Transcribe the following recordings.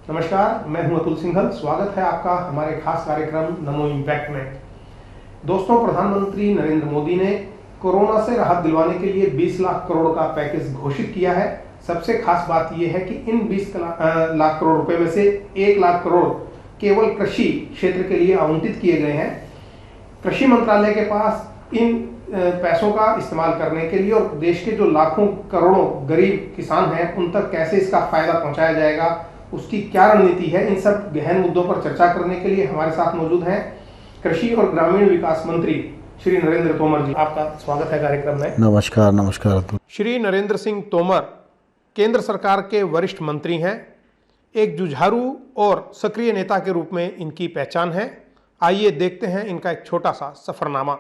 नमस्कार, मैं हूं अतुल सिंघल। स्वागत है आपका हमारे खास कार्यक्रम नमो इम्पैक्ट में। दोस्तों, प्रधानमंत्री नरेंद्र मोदी ने कोरोना से राहत दिलवाने के लिए 20 लाख करोड़ का पैकेज घोषित किया है। सबसे खास बात यह है कि इन 20 लाख करोड़ रुपए में से 1 लाख करोड़ केवल कृषि क्षेत्र के लिए आवंटित किए गए हैं। कृषि मंत्रालय के पास इन पैसों का इस्तेमाल करने के लिए और देश के जो लाखों करोड़ों गरीब किसान हैं उन तक कैसे इसका फायदा पहुंचाया जाएगा, उसकी क्या रणनीति है, इन सब गहन मुद्दों पर चर्चा करने के लिए हमारे साथ मौजूद हैं कृषि और ग्रामीण विकास मंत्री श्री नरेंद्र तोमर जी। आपका स्वागत है कार्यक्रम में। नमस्कार। नमस्कार। श्री नरेंद्र सिंह तोमर केंद्र सरकार के वरिष्ठ मंत्री हैं। एक जुझारू और सक्रिय नेता के रूप में इनकी पहचान है। आइए देखते हैं इनका एक छोटा सा सफरनामा।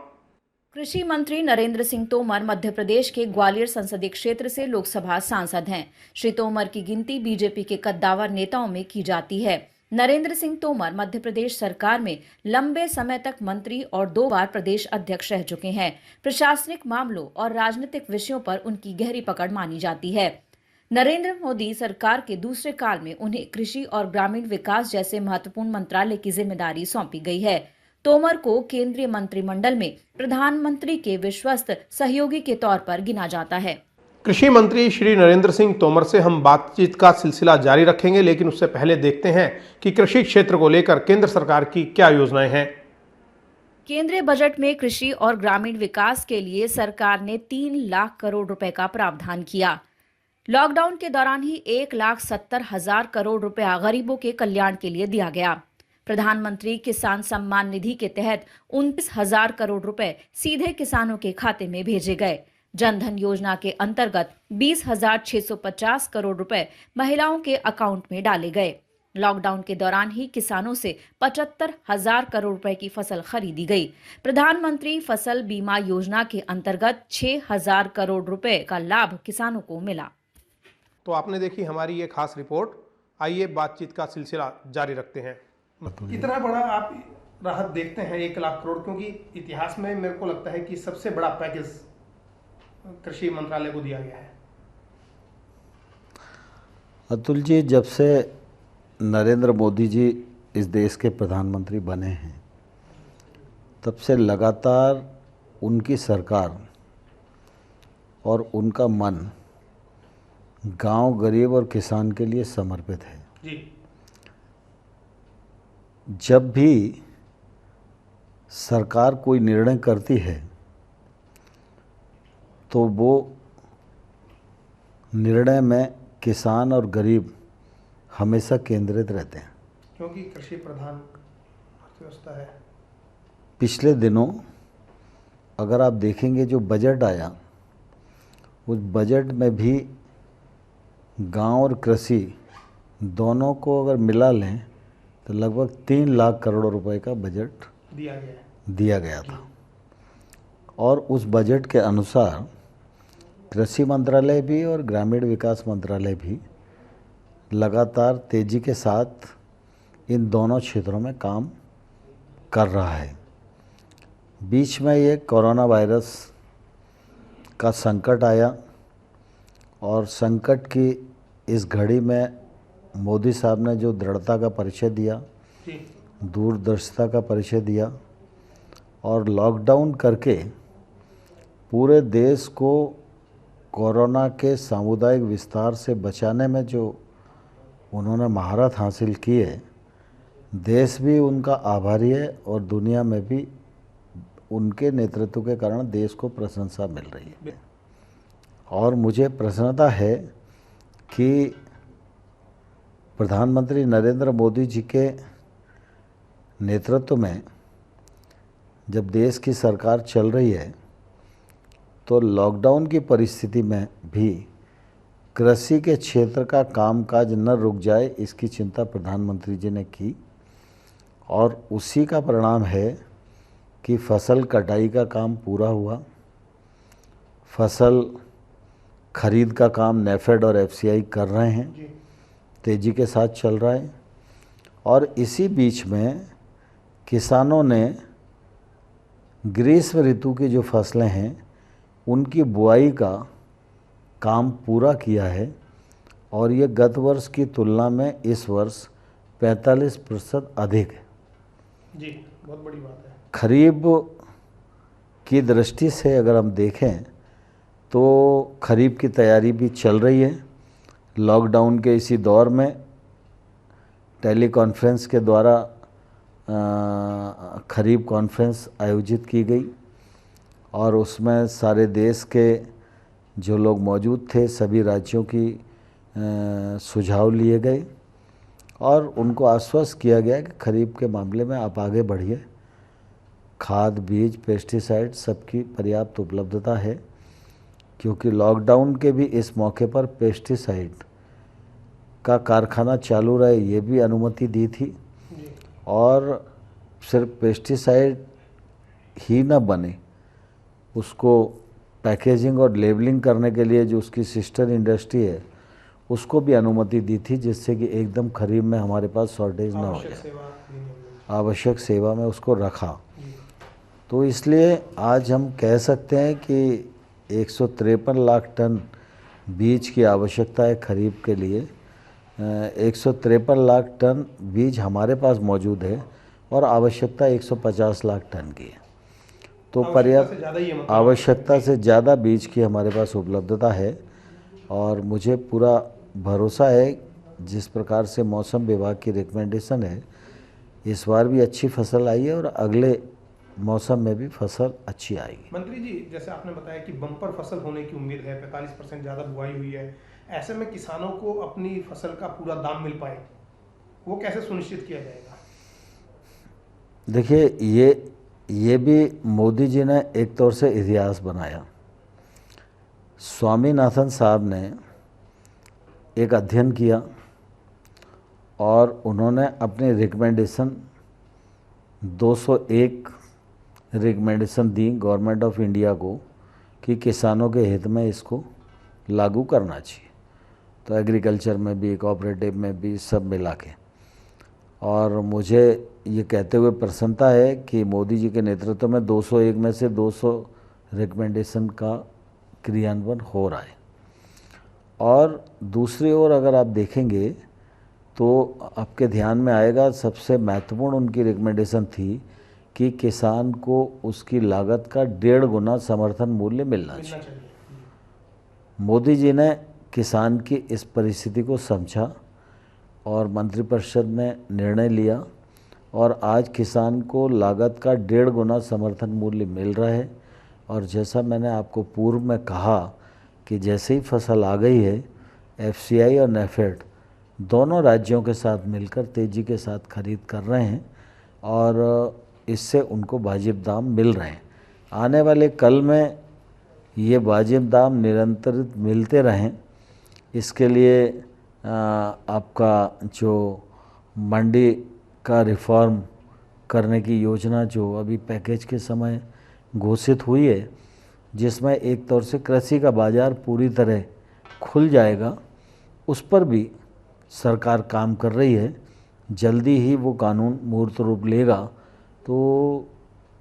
कृषि मंत्री नरेंद्र सिंह तोमर मध्य प्रदेश के ग्वालियर संसदीय क्षेत्र से लोकसभा सांसद हैं। श्री तोमर की गिनती बीजेपी के कद्दावर नेताओं में की जाती है। नरेंद्र सिंह तोमर मध्य प्रदेश सरकार में लंबे समय तक मंत्री और 2 बार प्रदेश अध्यक्ष रह चुके हैं। प्रशासनिक मामलों और राजनीतिक विषयों पर उनकी गहरी पकड़ मानी जाती है। नरेंद्र मोदी सरकार के दूसरे काल में उन्हें कृषि और ग्रामीण विकास जैसे महत्वपूर्ण मंत्रालय की जिम्मेदारी सौंपी गई है। तोमर को केंद्रीय मंत्रिमंडल में प्रधानमंत्री के विश्वस्त सहयोगी के तौर पर गिना जाता है। कृषि मंत्री श्री नरेंद्र सिंह तोमर से हम बातचीत का सिलसिला जारी रखेंगे, लेकिन उससे पहले देखते हैं कि कृषि क्षेत्र को लेकर केंद्र सरकार की क्या योजनाएं हैं। केंद्रीय बजट में कृषि और ग्रामीण विकास के लिए सरकार ने 3 लाख करोड़ रुपए का प्रावधान किया। लॉकडाउन के दौरान ही 1,70,000 करोड़ रुपया गरीबों के कल्याण के लिए दिया गया। प्रधानमंत्री किसान सम्मान निधि के तहत 29,000 करोड़ रुपए सीधे किसानों के खाते में भेजे गए। जनधन योजना के अंतर्गत 20,650 करोड़ रुपए महिलाओं के अकाउंट में डाले गए। लॉकडाउन के दौरान ही किसानों से 75,000 करोड़ रुपए की फसल खरीदी गई। प्रधानमंत्री फसल बीमा योजना के अंतर्गत 6,000 करोड़ रुपए का लाभ किसानों को मिला। तो आपने देखी हमारी ये खास रिपोर्ट। आइए बातचीत का सिलसिला जारी रखते हैं। इतना बड़ा आप राहत देखते हैं 1 लाख करोड़, क्योंकि इतिहास में मेरे को लगता है कि सबसे बड़ा पैकेज कृषि मंत्रालय को दिया गया है। अतुल जी, जब से नरेंद्र मोदी जी इस देश के प्रधानमंत्री बने हैं तब से लगातार उनकी सरकार और उनका मन गांव, गरीब और किसान के लिए समर्पित है जी। जब भी सरकार कोई निर्णय करती है तो वो निर्णय में किसान और गरीब हमेशा केंद्रित रहते हैं, क्योंकि कृषि प्रधान अर्थव्यवस्था है। पिछले दिनों अगर आप देखेंगे जो बजट आया, उस बजट में भी गांव और कृषि दोनों को अगर मिला लें तो लगभग 3 लाख करोड़ रुपए का बजट दिया गया था। और उस बजट के अनुसार कृषि मंत्रालय भी और ग्रामीण विकास मंत्रालय भी लगातार तेज़ी के साथ इन दोनों क्षेत्रों में काम कर रहा है। बीच में ये कोरोना वायरस का संकट आया और संकट की इस घड़ी में मोदी साहब ने जो दृढ़ता का परिचय दिया, दूरदर्शिता का परिचय दिया और लॉकडाउन करके पूरे देश को कोरोना के सामुदायिक विस्तार से बचाने में जो उन्होंने महारत हासिल की है, देश भी उनका आभारी है और दुनिया में भी उनके नेतृत्व के कारण देश को प्रशंसा मिल रही है। और मुझे प्रसन्नता है कि प्रधानमंत्री नरेंद्र मोदी जी के नेतृत्व में जब देश की सरकार चल रही है तो लॉकडाउन की परिस्थिति में भी कृषि के क्षेत्र का कामकाज न रुक जाए, इसकी चिंता प्रधानमंत्री जी ने की और उसी का परिणाम है कि फसल कटाई का काम पूरा हुआ। फसल खरीद का काम नेफेड और एफसीआई कर रहे हैं, तेज़ी के साथ चल रहा है। और इसी बीच में किसानों ने ग्रीष्म ऋतु की जो फसलें हैं उनकी बुआई का काम पूरा किया है और ये गत वर्ष की तुलना में इस वर्ष 45% अधिक है। जी, बहुत बड़ी बात है। खरीफ की दृष्टि से अगर हम देखें तो खरीफ की तैयारी भी चल रही है। लॉकडाउन के इसी दौर में टेली कॉन्फ्रेंस के द्वारा खरीफ कॉन्फ्रेंस आयोजित की गई और उसमें सारे देश के जो लोग मौजूद थे, सभी राज्यों की सुझाव लिए गए और उनको आश्वस्त किया गया कि खरीफ के मामले में आप आगे बढ़िए। खाद, बीज, पेस्टिसाइड सबकी पर्याप्त उपलब्धता है, क्योंकि लॉकडाउन के भी इस मौके पर पेस्टिसाइड का कारखाना चालू रहे ये भी अनुमति दी थी। और सिर्फ पेस्टिसाइड ही न बने, उसको पैकेजिंग और लेबलिंग करने के लिए जो उसकी सिस्टर इंडस्ट्री है उसको भी अनुमति दी थी, जिससे कि एकदम खरीफ में हमारे पास शॉर्टेज ना हो जाए। आवश्यक सेवा में उसको रखा। तो इसलिए आज हम कह सकते हैं कि 153 लाख टन बीज की आवश्यकता है खरीफ के लिए। 153 लाख टन बीज हमारे पास मौजूद है और आवश्यकता 150 लाख टन की है। तो पर्याप्त आवश्यकता से ज़्यादा बीज की हमारे पास उपलब्धता है और मुझे पूरा भरोसा है जिस प्रकार से मौसम विभाग की रिकमेंडेशन है, इस बार भी अच्छी फसल आई है और अगले मौसम में भी फसल अच्छी आएगी। मंत्री जी, जैसे आपने बताया कि बम्पर फसल होने की उम्मीद है, 45% ज़्यादा बुआई हुई है, ऐसे में किसानों को अपनी फसल का पूरा दाम मिल पाए, वो कैसे सुनिश्चित किया जाएगा? देखिए, ये भी मोदी जी ने एक तौर से इतिहास बनाया। स्वामीनाथन साहब ने एक अध्ययन किया और उन्होंने अपनी recommendation 201 recommendation the government of India को कि किसानों के हित में इसको लागू करना चाहिए। तो एग्रीकल्चर में भी, कोऑपरेटिव में भी, सब मिला के। और मुझे ये कहते हुए प्रसन्नता है कि मोदी जी के नेतृत्व में 201 में से 200 रिकमेंडेशन का क्रियान्वयन हो रहा है। और दूसरी ओर अगर आप देखेंगे तो आपके ध्यान में आएगा, सबसे महत्वपूर्ण उनकी रिकमेंडेशन थी कि किसान को उसकी लागत का 1.5 गुना समर्थन मूल्य मिलना चाहिए। मोदी जी ने किसान की इस परिस्थिति को समझा और मंत्रिपरिषद ने निर्णय लिया और आज किसान को लागत का 1.5 गुना समर्थन मूल्य मिल रहा है। और जैसा मैंने आपको पूर्व में कहा कि जैसे ही फसल आ गई है, एफसीआई और नेफेड दोनों राज्यों के साथ मिलकर तेज़ी के साथ खरीद कर रहे हैं और इससे उनको वाजिब दाम मिल रहे हैं। आने वाले कल में ये वाजिब दाम निरंतर मिलते रहें, इसके लिए आपका जो मंडी का रिफॉर्म करने की योजना जो अभी पैकेज के समय घोषित हुई है, जिसमें एक तौर से कृषि का बाज़ार पूरी तरह खुल जाएगा, उस पर भी सरकार काम कर रही है। जल्दी ही वो कानून मूर्त रूप लेगा तो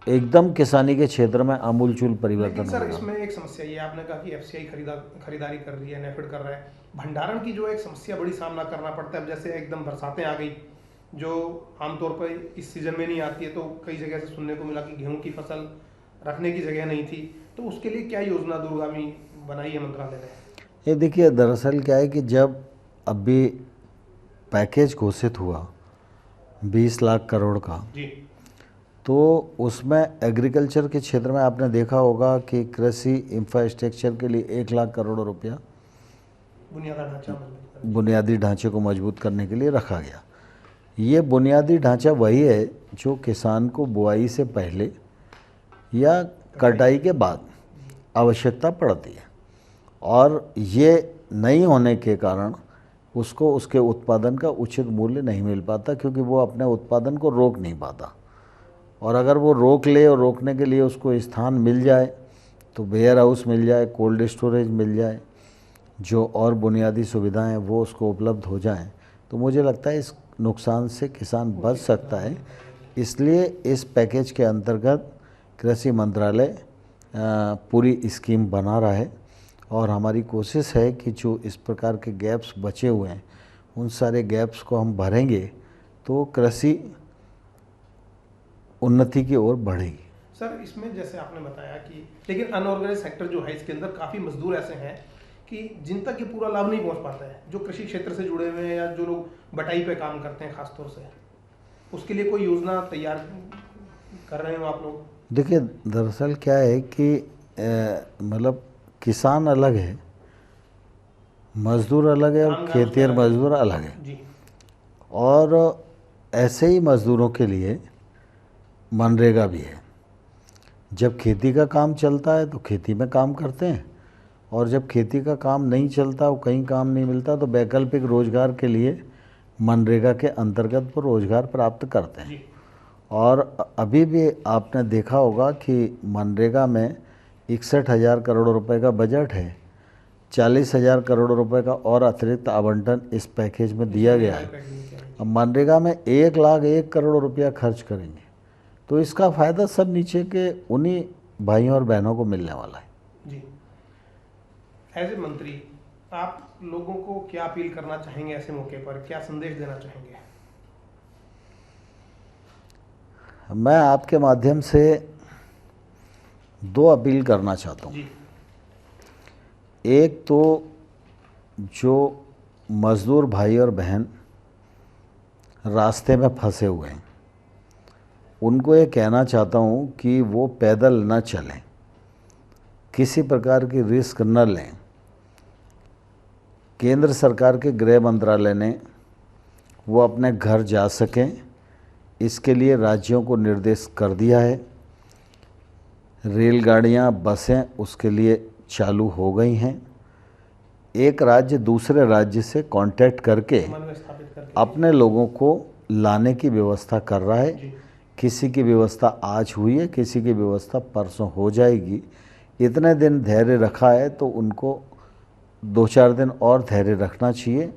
एकदम किसानी के क्षेत्र में आमूलचूल परिवर्तन होगा। सर, इसमें एक समस्या ये आपने कहा कि एफसीआई खरीदारी कर रही है, नेफेड कर रहा है, भंडारण की जो एक समस्या बड़ी सामना करना पड़ता है। जैसे एकदम बरसातें आ गई जो आमतौर पर इस सीज़न में नहीं आती है, तो कई जगह से सुनने को मिला कि गेहूं की फसल रखने की जगह नहीं थी, तो उसके लिए क्या योजना दूरगामी बनाई है मंत्रालय ने? ये देखिए, दरअसल क्या है कि जब अभी पैकेज घोषित हुआ 20 लाख करोड़ का जी, तो उसमें एग्रीकल्चर के क्षेत्र में आपने देखा होगा कि कृषि इंफ्रास्ट्रक्चर के लिए 1 लाख करोड़ रुपया बुनियादी ढांचे को मजबूत करने के लिए रखा गया। ये बुनियादी ढांचा वही है जो किसान को बुआई से पहले या कटाई के बाद आवश्यकता पड़ती है, और ये नहीं होने के कारण उसको उसके उत्पादन का उचित मूल्य नहीं मिल पाता, क्योंकि वो अपने उत्पादन को रोक नहीं पाता। और अगर वो रोक ले और रोकने के लिए उसको स्थान मिल जाए, तो वेयर हाउस मिल जाए, कोल्ड स्टोरेज मिल जाए, जो और बुनियादी सुविधाएं हैं वो उसको उपलब्ध हो जाएं, तो मुझे लगता है इस नुकसान से किसान बच सकता है। इसलिए इस पैकेज के अंतर्गत कृषि मंत्रालय पूरी स्कीम बना रहा है और हमारी कोशिश है कि जो इस प्रकार के गैप्स बचे हुए हैं उन सारे गैप्स को हम भरेंगे तो कृषि उन्नति की ओर बढ़ेगी। सर, इसमें जैसे आपने बताया कि लेकिन अनऑर्गेनाइज सेक्टर जो है इसके अंदर काफ़ी मजदूर ऐसे हैं कि जिन तक ये पूरा लाभ नहीं पहुंच पाता है, जो कृषि क्षेत्र से जुड़े हुए हैं या जो लोग बटाई पे काम करते हैं खासतौर से, उसके लिए कोई योजना तैयार कर रहे हो आप लोग? देखिए, दरअसल क्या है कि मतलब किसान अलग है, मजदूर अलग है, और खेतिहर मजदूर अलग है जी। और ऐसे ही मजदूरों के लिए मनरेगा भी है। जब खेती का काम चलता है तो खेती में काम करते हैं, और जब खेती का काम नहीं चलता, वो कहीं काम नहीं मिलता, तो वैकल्पिक रोजगार के लिए मनरेगा के अंतर्गत वो रोजगार प्राप्त करते हैं। और अभी भी आपने देखा होगा कि मनरेगा में 61,000 करोड़ रुपए का बजट है, 40,000 करोड़ रुपए का और अतिरिक्त आवंटन इस पैकेज में दिया गया है। अब मनरेगा में 1,01,00,000 करोड़ रुपया खर्च करेंगे, तो इसका फ़ायदा सब नीचे के उन्हीं भाइयों और बहनों को मिलने वाला है। जी। एज ए मंत्री, आप लोगों को क्या अपील करना चाहेंगे ऐसे मौके पर, क्या संदेश देना चाहेंगे? मैं आपके माध्यम से 2 अपील करना चाहता हूँ। एक तो जो मज़दूर भाई और बहन रास्ते में फंसे हुए हैं, उनको ये कहना चाहता हूँ कि वो पैदल न चलें, किसी प्रकार की रिस्क न लें। केंद्र सरकार के गृह मंत्रालय ने वो अपने घर जा सकें, इसके लिए राज्यों को निर्देश कर दिया है। रेलगाड़ियाँ, बसें उसके लिए चालू हो गई हैं। एक राज्य दूसरे राज्य से कांटेक्ट करके अपने लोगों को लाने की व्यवस्था कर रहा है। किसी की व्यवस्था आज हुई है, किसी की व्यवस्था परसों हो जाएगी। इतने दिन धैर्य रखा है तो उनको 2-4 दिन और धैर्य रखना चाहिए।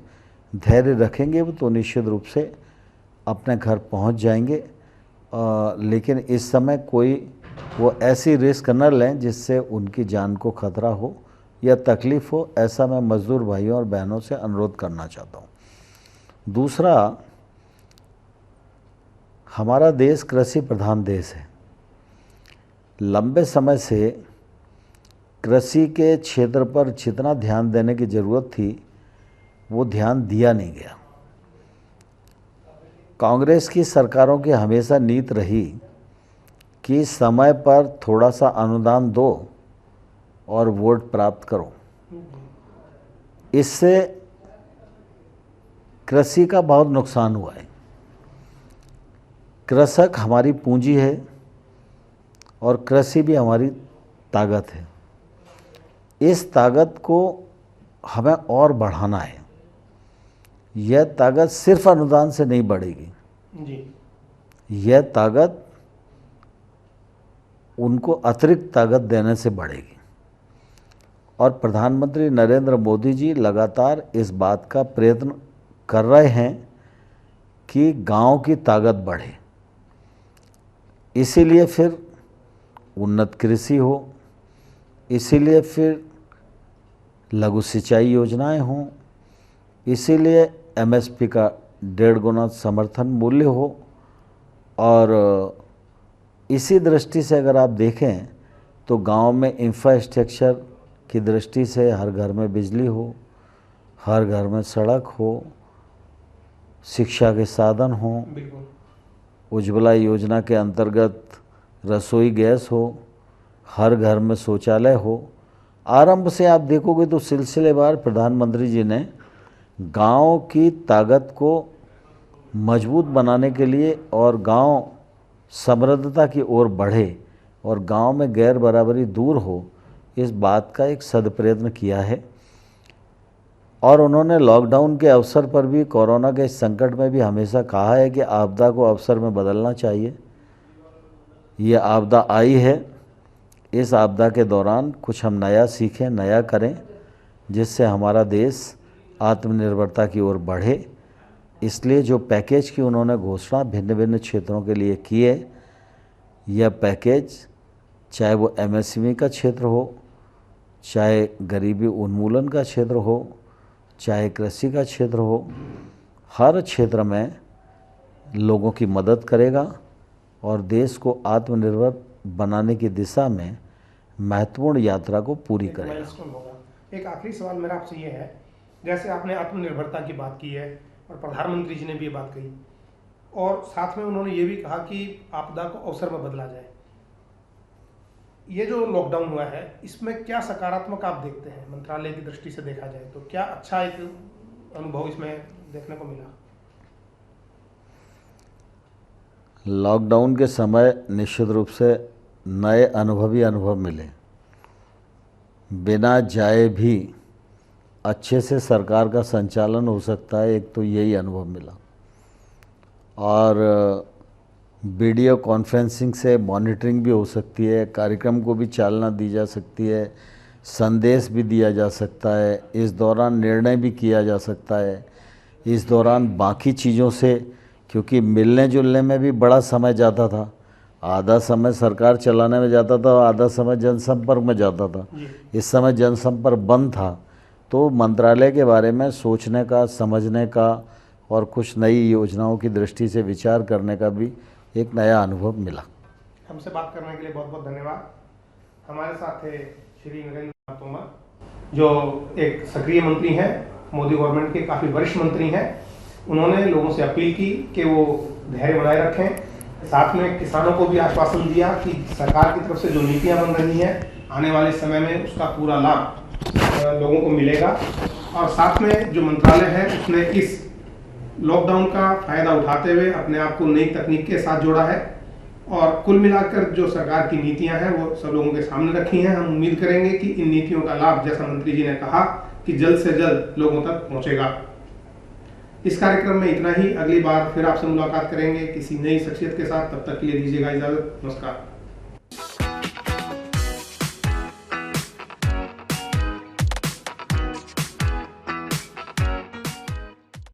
धैर्य रखेंगे वो तो निश्चित रूप से अपने घर पहुंच जाएंगे। लेकिन इस समय कोई वो ऐसी रिस्क न लें जिससे उनकी जान को खतरा हो या तकलीफ़ हो, ऐसा मैं मज़दूर भाइयों और बहनों से अनुरोध करना चाहता हूँ। दूसरा, हमारा देश कृषि प्रधान देश है। लंबे समय से कृषि के क्षेत्र पर जितना ध्यान देने की ज़रूरत थी वो ध्यान दिया नहीं गया। कांग्रेस की सरकारों की हमेशा नीति रही कि समय पर थोड़ा सा अनुदान दो और वोट प्राप्त करो। इससे कृषि का बहुत नुकसान हुआ है। कृषक हमारी पूंजी है और कृषि भी हमारी ताकत है। इस ताकत को हमें और बढ़ाना है। यह ताकत सिर्फ अनुदान से नहीं बढ़ेगी जी। यह ताकत उनको अतिरिक्त ताकत देने से बढ़ेगी। और प्रधानमंत्री नरेंद्र मोदी जी लगातार इस बात का प्रयत्न कर रहे हैं कि गांव की ताकत बढ़े। इसीलिए फिर उन्नत कृषि हो, इसीलिए फिर लघु सिंचाई योजनाएं हों, इसीलिए एमएसपी का 1.5 गुना समर्थन मूल्य हो। और इसी दृष्टि से अगर आप देखें तो गांव में इंफ्रास्ट्रक्चर की दृष्टि से हर घर में बिजली हो, हर घर में सड़क हो, शिक्षा के साधन हो, उज्ज्वला योजना के अंतर्गत रसोई गैस हो, हर घर में शौचालय हो। आरंभ से आप देखोगे तो सिलसिलेवार प्रधानमंत्री जी ने गांव की ताकत को मजबूत बनाने के लिए और गांव समृद्धता की ओर बढ़े और गांव में गैर बराबरी दूर हो, इस बात का एक सदप्रयत्न किया है। और उन्होंने लॉकडाउन के अवसर पर भी, कोरोना के इस संकट में भी हमेशा कहा है कि आपदा को अवसर में बदलना चाहिए। ये आपदा आई है, इस आपदा के दौरान कुछ हम नया सीखें, नया करें, जिससे हमारा देश आत्मनिर्भरता की ओर बढ़े। इसलिए जो पैकेज की उन्होंने घोषणा भिन्न भिन्न क्षेत्रों के लिए की है, यह पैकेज चाहे वो एमएसएमई का क्षेत्र हो, चाहे गरीबी उन्मूलन का क्षेत्र हो, चाहे कृषि का क्षेत्र हो, हर क्षेत्र में लोगों की मदद करेगा और देश को आत्मनिर्भर बनाने की दिशा में महत्वपूर्ण यात्रा को पूरी करेगा। माइलस्टोन होगा। एक आखिरी सवाल मेरा आपसे ये है, जैसे आपने आत्मनिर्भरता की बात की है और प्रधानमंत्री जी ने भी ये बात कही और साथ में उन्होंने ये भी कहा कि आपदा को अवसर में बदला जाए, ये जो लॉकडाउन हुआ है इसमें क्या सकारात्मक आप देखते हैं? मंत्रालय की दृष्टि से देखा जाए तो क्या अच्छा एक अनुभव इसमें देखने को मिला? लॉकडाउन के समय निश्चित रूप से नए अनुभव मिले। बिना जाए भी अच्छे से सरकार का संचालन हो सकता है, एक तो यही अनुभव मिला। और वीडियो कॉन्फ्रेंसिंग से मॉनिटरिंग भी हो सकती है, कार्यक्रम को भी चालना दी जा सकती है, संदेश भी दिया जा सकता है, इस दौरान निर्णय भी किया जा सकता है। इस दौरान बाकी चीज़ों से, क्योंकि मिलने जुलने में भी बड़ा समय जाता था, आधा समय सरकार चलाने में जाता था, आधा समय जनसंपर्क में जाता था। इस समय जनसंपर्क बंद था, तो मंत्रालय के बारे में सोचने का, समझने का और कुछ नई योजनाओं की दृष्टि से विचार करने का भी एक नया अनुभव मिला। हमसे बात करने के लिए बहुत बहुत धन्यवाद। हमारे साथ थे श्री नरेंद्र तोमर, जो एक सक्रिय मंत्री हैं, मोदी गवर्नमेंट के काफ़ी वरिष्ठ मंत्री हैं। उन्होंने लोगों से अपील की कि वो धैर्य बनाए रखें, साथ में किसानों को भी आश्वासन दिया कि सरकार की तरफ से जो नीतियां बन रही हैं आने वाले समय में उसका पूरा लाभ लोगों को मिलेगा। और साथ में जो मंत्रालय है उसने इस लॉकडाउन का फायदा उठाते हुए अपने आप को नई तकनीक के साथ जोड़ा है और कुल मिलाकर जो सरकार की नीतियां हैं वो सब लोगों के सामने रखी हैं। हम उम्मीद करेंगे कि इन नीतियों का लाभ, जैसा मंत्री जी ने कहा, कि जल्द से जल्द लोगों तक पहुंचेगा। इस कार्यक्रम में इतना ही। अगली बार फिर आपसे मुलाकात करेंगे किसी नई शख्सियत के साथ। तब तक के लिए दीजिएगा इजाजत। नमस्कार।